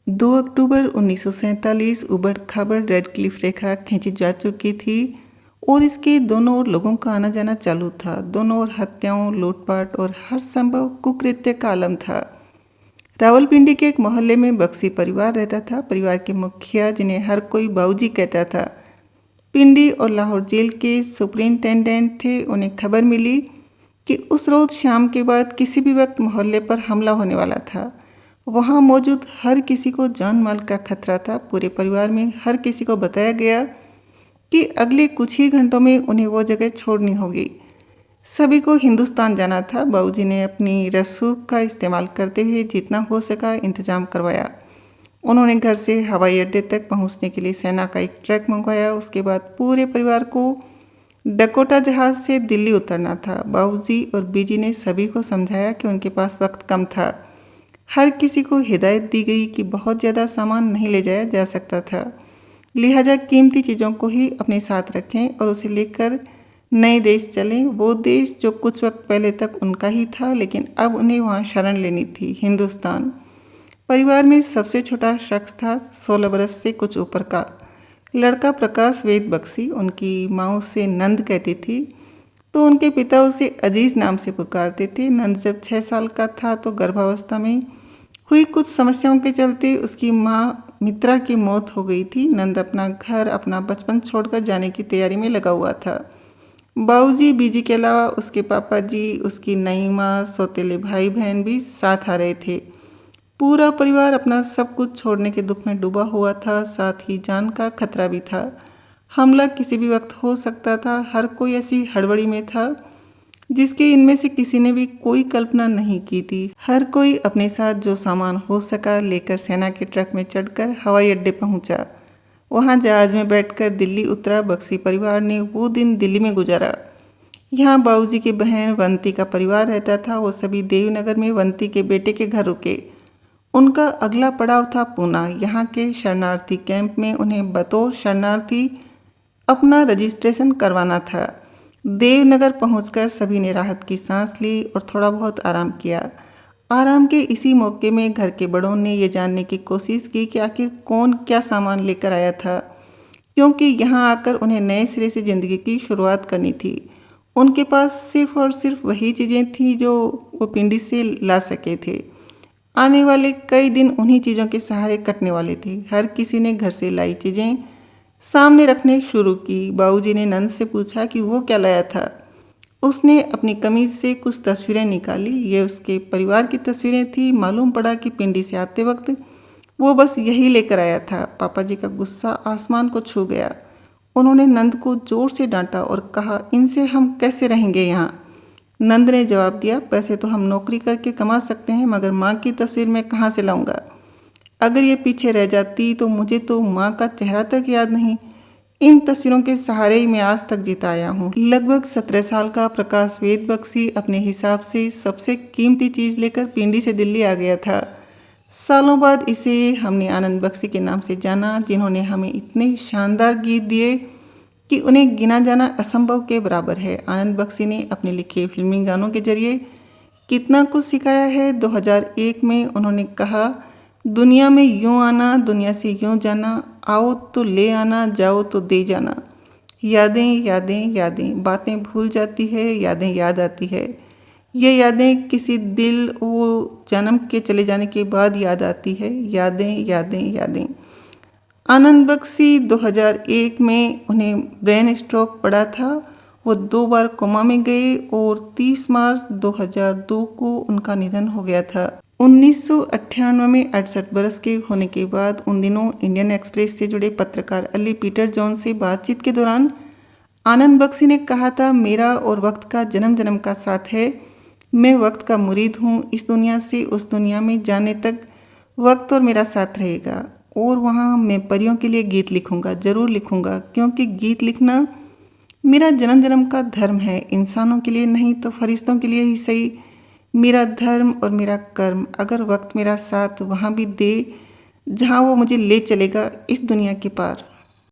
2 अक्टूबर 1947 उबड़-खाबड़ red Cliff रेखा खींची जा चुकी थी और इसके दोनों ओर लोगों का आना जाना चालू था। दोनों ओर हत्याओं, लूटपाट और हर संभव कुकृत्य का आलम था। रावलपिंडी के एक मोहल्ले में बक्सी परिवार रहता था। परिवार के मुखिया, जिन्हें हर कोई बाबूजी कहता था, पिंडी और लाहौर जेल के सुपरिंटेंडेंट थे। उन्हें खबर मिली कि उस रोज शाम के बाद किसी भी वक्त मोहल्ले पर हमला होने वाला था। वहां मौजूद हर किसी को जान माल का खतरा था। पूरे परिवार में हर किसी को बताया गया कि अगले कुछ ही घंटों में उन्हें वो जगह छोड़नी होगी। सभी को हिंदुस्तान जाना था। बाबूजी ने अपनी रसूख का इस्तेमाल करते हुए जितना हो सका इंतजाम करवाया। उन्होंने घर से हवाई अड्डे तक पहुंचने के लिए सेना का एक ट्रक मंगवाया। उसके बाद पूरे परिवार को डकोटा जहाज से दिल्ली उतरना था। बाबूजी और बीजी ने सभी को समझाया कि उनके पास वक्त कम था। हर किसी को हिदायत दी गई कि बहुत ज़्यादा सामान नहीं ले जाया जा सकता था, लिहाजा कीमती चीज़ों को ही अपने साथ रखें और उसे लेकर नए देश चलें। वो देश जो कुछ वक्त पहले तक उनका ही था, लेकिन अब उन्हें वहाँ शरण लेनी थी, हिंदुस्तान। परिवार में सबसे छोटा शख्स था, 16 बरस से कुछ ऊपर का लड़का प्रकाश वेद बक्सी। उनकी माँ उसे नंद कहती थी, तो उनके पिता उसे अजीज नाम से पुकारते थे। नंद जब 6 साल का था तो गर्भावस्था में हुई कुछ समस्याओं के चलते उसकी माँ मित्रा की मौत हो गई थी। नंद अपना घर, अपना बचपन छोड़कर जाने की तैयारी में लगा हुआ था। बाबूजी, बीजी के अलावा उसके पापा जी, उसकी नई माँ, सौतेले भाई बहन भी साथ आ रहे थे। पूरा परिवार अपना सब कुछ छोड़ने के दुख में डूबा हुआ था। साथ ही जान का खतरा भी था। हमला किसी भी वक्त हो सकता था। हर कोई ऐसी हड़बड़ी में था जिसकी इनमें से किसी ने भी कोई कल्पना नहीं की थी। हर कोई अपने साथ जो सामान हो सका लेकर सेना के ट्रक में चढ़कर हवाई अड्डे पहुंचा। वहां जहाज में बैठकर दिल्ली उतरा। बक्सी परिवार ने वो दिन दिल्ली में गुजारा। यहाँ बाबूजी की बहन वंती का परिवार रहता था। वो सभी देवनगर में वंती के बेटे के घर रुके। उनका अगला पड़ाव था पूना। यहाँ के शरणार्थी कैंप में उन्हें बतौर शरणार्थी अपना रजिस्ट्रेशन करवाना था। देवनगर पहुंचकर सभी ने राहत की सांस ली और थोड़ा बहुत आराम किया। आराम के इसी मौके में घर के बड़ों ने ये जानने की कोशिश की कि आखिर कौन क्या सामान लेकर आया था, क्योंकि यहाँ आकर उन्हें नए सिरे से ज़िंदगी की शुरुआत करनी थी। उनके पास सिर्फ और सिर्फ वही चीज़ें थीं जो वो पिंडी से ला सके थे। आने वाले कई दिन उन्हीं चीज़ों के सहारे कटने वाले थे। हर किसी ने घर से लाई चीज़ें सामने रखने शुरू की। बाबूजी ने नंद से पूछा कि वो क्या लाया था। उसने अपनी कमीज से कुछ तस्वीरें निकाली। ये उसके परिवार की तस्वीरें थी। मालूम पड़ा कि पिंडी से आते वक्त वो बस यही लेकर आया था। पापा जी का गुस्सा आसमान को छू गया। उन्होंने नंद को जोर से डांटा और कहा, इनसे हम कैसे रहेंगे यहाँ। नंद ने जवाब दिया, पैसे तो हम नौकरी करके कमा सकते हैं, मगर माँ की तस्वीर मैं कहाँ से लाऊंगा। अगर ये पीछे रह जाती तो मुझे तो माँ का चेहरा तक याद नहीं। इन तस्वीरों के सहारे ही मैं आज तक जीता आया हूँ। लगभग 17 साल का प्रकाश वेद बक्सी अपने हिसाब से सबसे कीमती चीज़ लेकर पिंडी से दिल्ली आ गया था। सालों बाद इसे हमने आनंद बक्सी के नाम से जाना, जिन्होंने हमें इतने शानदार गीत दिए कि उन्हें गिना जाना असंभव के बराबर है। आनंद बक्सी ने अपने लिखे फिल्मी गानों के जरिए कितना कुछ सिखाया है। 2001 में उन्होंने कहा, दुनिया में यूं आना, दुनिया से यूं जाना, आओ तो ले आना, जाओ तो दे जाना। यादें यादें यादें, बातें भूल जाती है, यादें याद आती है। ये यादें किसी दिल वो जन्म के चले जाने के बाद याद आती है। यादें यादें यादें। आनंद बक्सी 2001 में उन्हें ब्रेन स्ट्रोक पड़ा था। वो 2 बार कोमा में गए और 30 मार्च 2002 को उनका निधन हो गया था। 1998 में 68 बरस के होने के बाद उन दिनों इंडियन एक्सप्रेस से जुड़े पत्रकार अली पीटर जॉन से बातचीत के दौरान आनंद बक्सी ने कहा था, मेरा और वक्त का जन्म जन्म का साथ है। मैं वक्त का मुरीद हूँ। इस दुनिया से उस दुनिया में जाने तक वक्त और मेरा साथ रहेगा, और वहाँ मैं परियों के लिए गीत लिखूँगा, ज़रूर लिखूँगा, क्योंकि गीत लिखना मेरा जन्म जन्म का धर्म है। इंसानों के लिए नहीं तो फरिश्तों के लिए ही सही, मेरा धर्म और मेरा कर्म। अगर वक्त मेरा साथ वहाँ भी दे जहाँ वो मुझे ले चलेगा, इस दुनिया के पार।